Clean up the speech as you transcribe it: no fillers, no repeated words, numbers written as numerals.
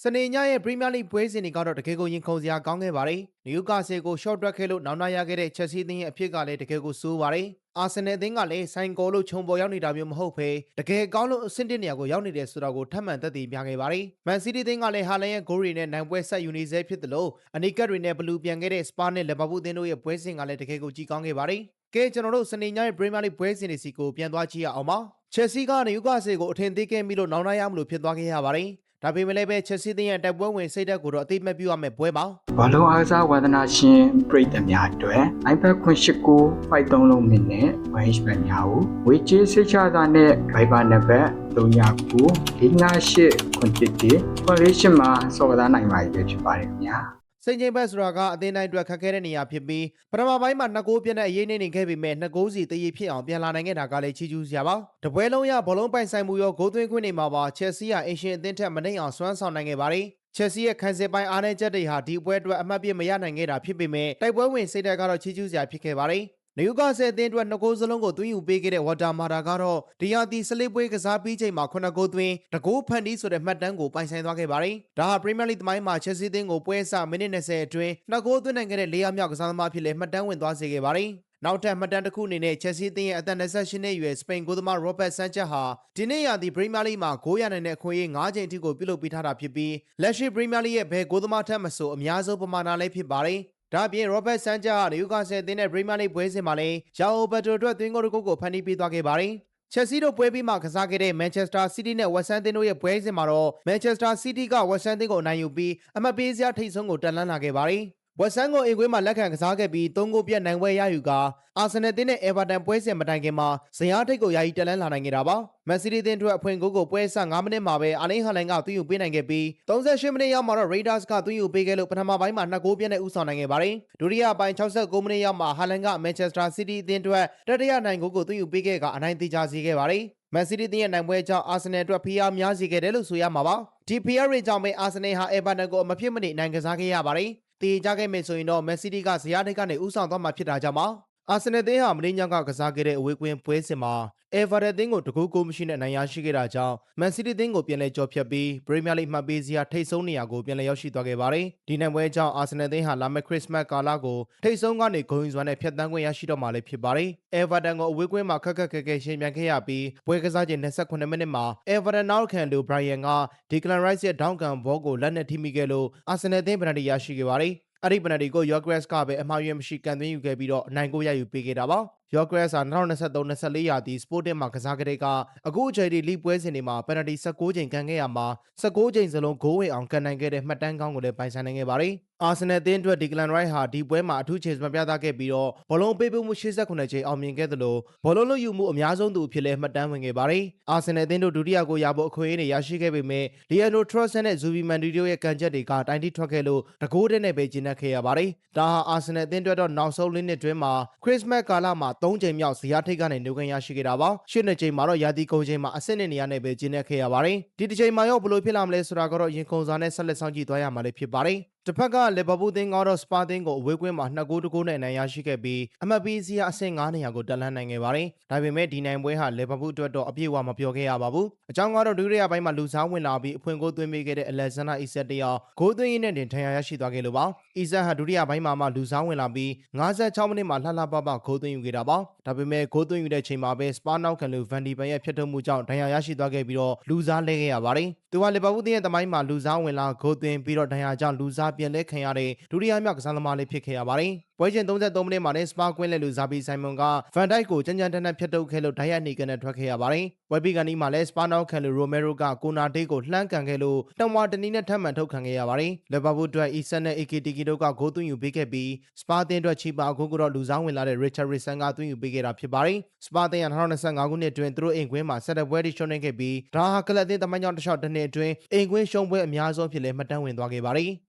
စနေညရဲ့ Premier League ပွဲစဉ်တွေကတော့တကယ်ကိုရင်ခုန်စရာကောင်းခဲ့ပါတယ်။နယူကာဆယ်ကို short တွက်ခဲ့လို့နောက်နှာရခဲ့တဲ့ Chelsea အသင်းရဲ့အဖြစ်ကလည်းတကယ်ကိုဆိုးပါတယ်။အာဆင်နယ်အသင်းကလည်းဆိုင်ကောလို့ခြုံပေါ်ရောက်နေတာမျိုးမဟုတ်ဘဲတကယ်ကောင်းလို့အဆင့်တစ်နေရာကိုရောက်နေတယ်ဆိုတာကိုထပ်မံသက်သေပြခဲ့ပါတယ်။ Man City အသင်းကလည်းဟာလန်ရဲ့ဂိုးတွေနဲ့နိုင်ပွဲဆက်ယူနေဆဲဖြစ်တယ်လို့အနီကတ်တွေနဲ့ဘလူးပြန်ခဲ့တဲ့ Spurs နဲ့ Liverpool အသင်းတို့ရဲ့ပွဲစဉ်ကလည်းတကယ်ကိုကြီးကောင်းခဲ့ပါတယ်။ကဲကျွန်တော်တို့စနေညရဲ့ Premier League ပွဲစဉ်တွေစီကိုပြန်သွားကြည့်ရအောင်ပါ။ Chelsea ကနယူကာဆယ်ကိုအထင်သေးခဲ့မိလို့နောက်နှာရမလို့ဖြစ်သွားခဲ့ရပါတယ်။ဒါပေမဲ့လည်းပဲ Chelsea အသင်းရဲ့တိုက်ပွဲဝင်စိတ်ဓာတ်ကိုတော့အသိမဲ့ပြုရမယ့်ပွဲပါ။ဘောလုံးအားစားဝါသနာရှင်ပရိသတ်များအတွက် iPad ခွင့်ရှိကို53လုံးမြင့်နဲ့ management များကိုဝေချေးစိတ်ချတာနဲ့ Viber နံပါတ်39 58ခွင့်တစ်တစ် coalition မှာစော်ကားနိုင်ပါပြီဖြစ်ပါတယ်ခင်ဗျာ။စိန်ချိန်ဘက်ဆိုတာကအသင်းတိုင်းအတွက်ခက်ခဲတဲ့နေရာဖြစ်ပြီးပထမပိုင်းမှာ2ဂိုးပြတ်တဲ့အရေးနေခဲ့ပေမဲ့2ဂိုးစီတည်ရဖြစ်အောင်ပြန်လာနိုင်ခဲ့တာကလည်းချီးကျူးစရာပါတပွဲလုံးရဘောလုံးပိုင်ဆိုင်မှုရောဂိုးသွင်းခွင့်တွေမှာပါ Chelsea ဟာအင်ရှင်အသင်းထက်မနှိမ့်အောင်စွမ်းဆောင်နိုင်ခဲ့ပါတယ်Chelsea ရဲ့ခံစစ်ပိုင်းအားနည်းချက်တွေဟာဒီပွဲအတွက်အမှတ်ပြမရနိုင်ခဲ့တာဖြစ်ပေမဲ့တိုက်ပွဲဝင်စိတ်ဓာတ်ကတော့ချီးကျူးစရာဖြစ်ခဲ့ပါတယ်နယူကာဆယ်အသင်းအတွက်2ဂိုးစလုံးကိုသွင်းယူပေးခဲ့တဲ့ဝါတာမာတာကတော့ဒီယာတီစလစ်ပွဲကစားပြီးချိန်မှာ9ဂိုးသွင်းတဂိုးဖန်တီးဆိုတဲ့မှတ်တမ်းကိုပိုင်ဆိုင်သွားခဲ့ပါတယ်။ဒါဟာ Premier League သမိုင်းမှာ Chelsea အသင်းကိုပွဲအစမိနစ်20အတွင်း2ဂိုးသွင်းနိုင်ခဲ့တဲ့၄ယောက်မြောက်ကစားသမားဖြစ်လဲမှတ်တမ်းဝင်သွားစေခဲ့ပါတယ်။နောက်ထပ်မှတ်တမ်းတစ်ခုအနေနဲ့ Chelsea အသင်းရဲ့အသက်28နှစ်အရွယ်စပိန်ဂိုးသမား Robert Sanchez ဟာဒီနေ့ရာသီ Premier League မှာဂိုးရနိုင်တဲ့အခွင့်အရေး9ချိန်အထိကိုပြုလုပ်ပေးထားတာဖြစ်ပြီးလက်ရှိ Premier League ရဲ့ဘယ်ဂိုးသမားထက်မဆိုအများဆုံးပမာဏလည်းဖြစ်ပါတယ်။ဒါ့အပြင် Robert Sanchez ဟာနယူကာဆယ်အသင်းနဲ့ Premier League ပွဲစဉ်မှာလည်းဂျာအိုဘက်တိုအတွက်သွင်းဂိုးတစ်ခုကိုဖန်တီးပေးသွားခဲ့ပါတယ်။ Chelsea တို့ပွဲပြီးမှကစားခဲ့တဲ့ Manchester City နဲ့ West Ham အသင်းတို့ရဲ့ပွဲစဉ်မှာတော့ Manchester City က West Ham အသင်းကိုအနိုင်ယူပြီးအမှတ်ပေးစရာထိပ်ဆုံးကိုတက်လှမ်းလာခဲ့ပါတယ်။ West Ham ကိုအင်ကွင်းမှာလက်ခံကစားခဲ့ပြီး3ဂိုးပြတ်နိုင်ပွဲရယူကာအာဆင်နယ်အသင်းနဲ့ Everton ပွဲစဉ်မတိုင်ခင်မှာဇယားထိပ်ကိုယာယီတက်လှမ်းလာနိုင်ခဲ့တာပါ။ Man City အသင်းအတွက်အဖွင့်ဂိုးကိုပွဲစ5မိနစ်မှာပဲအာလင်းဟာလန်ကသွင်းယူပေးနိုင်ခဲ့ပြီး38မိနစ်ရောက်မှာတော့ Raiders ကသွင်းယူပေးခဲ့လို့ပထမပိုင်းမှာ2ဂိုးပြတ်နဲ့ဦးဆောင်နိုင်ခဲ့ပါတယ်။ဒုတိယပိုင်း69မိနစ်ရောက်မှာဟာလန်က Manchester City အသင်းအတွက်တတိယနိုင်ဂိုးကိုသွင်းယူပေးခဲ့ကအနိုင်သေချာစေခဲ့ပါတယ်။ Man City အသင်းရဲ့နိုင်ပွဲကြောင့်အာဆင်နယ်အတွက်ဖိအားများစေခဲ့တယ်လို့ဆိုရမှာပါ။ဒီဖိအားတွေကြောင့်ပဲအာဆင်နယ်ဟာ Everton ကိုမဖြစ်မနေနိုင်ကစားခဲ့ရပါတယ်။တေချခဲ့မယ်ဆိုရင်တော့ Man City ကဇယားထိပ်ကနေဦးဆောင်သွားမှာဖြစ်တာကြောင့်ပါအာဆင်နယ်အသင်းဟာမနေ့ညကကစားခဲ့တဲ့အဝေးကွင်းပွဲစဉ်မှာ Everton အသင်းကိုတကူးကိုမရှိနဲ့နိုင်ရရှိခဲ့တာကြောင့် Man City အသင်းကိုပြန်လည်ကြော်ဖြတ်ပြီး Premier League မှတ်ပေးစရာထိပ်ဆုံးနေရာကိုပြန်လည်ရောက်ရှိသွားခဲ့ပါတယ်။ဒီနိုင်ပွဲကြောင့်အာဆင်နယ်အသင်းဟာလာမယ့်ခရစ်စမတ်ကာလကိုထိပ်ဆုံးကနေဂုဏ်ယူစွာနဲ့ဖြတ်သန်းခွင့်ရရှိတော့မှာလည်းဖြစ်ပါတယ်။ Everton ကိုအဝေးကွင်းမှာခက်ခက်ခဲခဲရှင်ပြန်ခဲ့ရပြီးပွဲကစားချိန်28မိနစ်မှာ Everton နောက်ခံလူ Brian က Declan Rice ရဲ့ထောင်းကန်ဘောကိုလက်နဲ့ထိမိခဲ့လို့အာဆင်နယ်အသင်းပယ်နယ်တီရရှိခဲ့ပါတယ်။အဲ့ဒီပယ်နယ်တီကို Gyökeres ကပဲအမှားယွင်းမရှိကန်သွင်းယူခဲ့ပြီးတော့အနိုင်ကိုရယူပေးခဲ့တာပါ။ Gyökeres ဟာ2023-24ရာသီ Sporting မှာကစားခဲ့တဲ့ကအခုအချိန်ထိလိပွဲစဉ်တွေမှာပယ်နယ်တီ19ချိန်ကန်ခဲ့ရမှာ19ချိန်စလုံးဂိုးဝင်အောင်ကန်နိုင်ခဲ့တဲ့မှတ်တမ်းကောင်းကိုလည်းပိုင်ဆိုင်နိုင်ခဲ့ပါတယ်။အာဆင်နယ်အသင်းအတွက် Declan Rice ဟာဒီပွဲမှာအထူးခြေစွမ်းပြသခဲ့ပြီးတော့ဘောလုံးပေးပို့မှု89ချိန်အောင်မြင်ခဲ့သလိုဘောလုံးလွတ်ယူမှုအများဆုံးသူအဖြစ်လည်းမှတ်တမ်းဝင်ခဲ့ပါတယ်။အာဆင်နယ်အသင်းတို့ဒုတိယကိုရဖို့အခွင့်အရေးတွေရရှိခဲ့ပေမဲ့ Leandro Trossard နဲ့ Zubi Mendi တို့ရဲ့ကန်ချက်တွေကတိုင်တိထွက်ခဲ့လို့တကိုးတည်းနဲ့ပဲကျင်းခဲ့ရပါတယ်။ဒါဟာအာဆင်နယ်အသင်းအတွက်တော့နောက်ဆုံး၄နှစ်တွင်းမှာခရစ်စမတ်ကာလမှာ3ချိန်မြောက်ဇယားထိပ်ကနေနှုတ်ခွင့်ရရှိခဲ့တာပါ။ရှစ်နှစ်ချိန်မှာတော့ရာသီကုန်ချိန်မှာအဆင့်နေရာနဲ့ပဲကျင်းခဲ့ရပါတယ်။ဒီတစ်ချိန်မှာရောဘယ်လိုဖြစ်လာမလဲဆိုတာကတော့ရင်ခုန်စွာနဲ့ဆက်လက်ဆောင်ကြည့်သွားရမှာလည်းဖြစ်ပါတယ်။တစ်ဖက်ကလီဗာပူးအသင်းကတော့စပါးအသင်းကိုအဝေးကွင်းမှာ2ဂိုးတဂိုးနဲ့နိုင်ရရှိခဲ့ပြီးအမှတ်ပေးစရာအဆင့်9နေရာကိုတက်လှမ်းနိုင်ခဲ့ပါတယ်။ဒါပေမဲ့ဒီနိုင်ပွဲဟာလီဗာပူးအတွက်တော့အပြည့်အဝမပြောခဲ့ရပါဘူး။အကြောင်းကတော့ဒုတိယပိုင်းမှာလူစားဝင်လာပြီးအဖွင့်ဂိုးသွင်းပေးခဲ့တဲ့ Alexander Isak တယောက်ဂိုးသွင်းရင်းနဲ့တင်ထံရရရှိသွားခဲ့လို့ပါ။ Isak ဟာဒုတိယပိုင်းမှာမှလူစားဝင်လာပြီး56မိနစ်မှာလှလှပပဂိုးသွင်းယူခဲ့တာပါ။ဒါပေမဲ့ဂိုးသွင်းယူတဲ့ချိန်မှာပဲစပါးနောက်ခံလူ Van de Ven ရဲ့ဖျက်ထုတ်မှုကြောင့်ဒဏ်ရာရရှိသွားခဲ့ပြီးတော့လူစားလဲခဲ့ရပါတယ်။သူကလီဗာပူးအသင်းရဲ့သမိုင်းမှာလူစားဝင်လာဂိုးသွင်းပြီးတော့ဒဏ်ရာကြောင့်လူစားပြန်လဲခံရတဲ့ဒုတိယမြောက်ကစားသမားလေးဖြစ်ခဲ့ရပါတယ်။ပွဲချိန်33မိနစ်မှာလည်းစပါးကွင်းလဲလူစားပြီးဆိုင်မွန်က Van Dijk ကိုကြမ်းကြမ်းတမ်းတမ်းဖျက်ထုတ်ခဲ့လို့ဒိုင်ယာနီကန်နဲ့ထွက်ခဲ့ရပါတယ်။ပွဲပြီးကနီးမှာလည်းစပါးနောက်ခံလူ Romero ကကိုနာတေးကိုလှမ်းကန်ခဲ့လို့တဝါတနီးနဲ့ထပ်မံထုတ်ခံခဲ့ရပါတယ်။လီဗာပူးအတွက် Isak နဲ့ Ekitike တို့ကဂိုးသွင်းယူပေးခဲ့ပြီးစပါးအသင်းအတွက်ချီပါဂိုးကတော့လူစားဝင်လာတဲ့ Richarlison ကသွင်းယူပေးခဲ့တာဖြစ်ပါတယ်။စပါးအသင်းက2025ခုနှစ်အတွင်းသူတို့အိမ်ကွင်းမှာ17ပွဲထိရှုံးနိမ့်ခဲ့ပြီးဒါဟာကလပ်အသင်းသမိုင်းကြောင်းတစ်လျှောက်တစ်နှစ်အတွင်းအိမ်ကွင်းရှုံးပွဲအများဆုံးဖြစ်လဲမှတ်တမ်းဝင်သွားခဲ့ပါတယ်။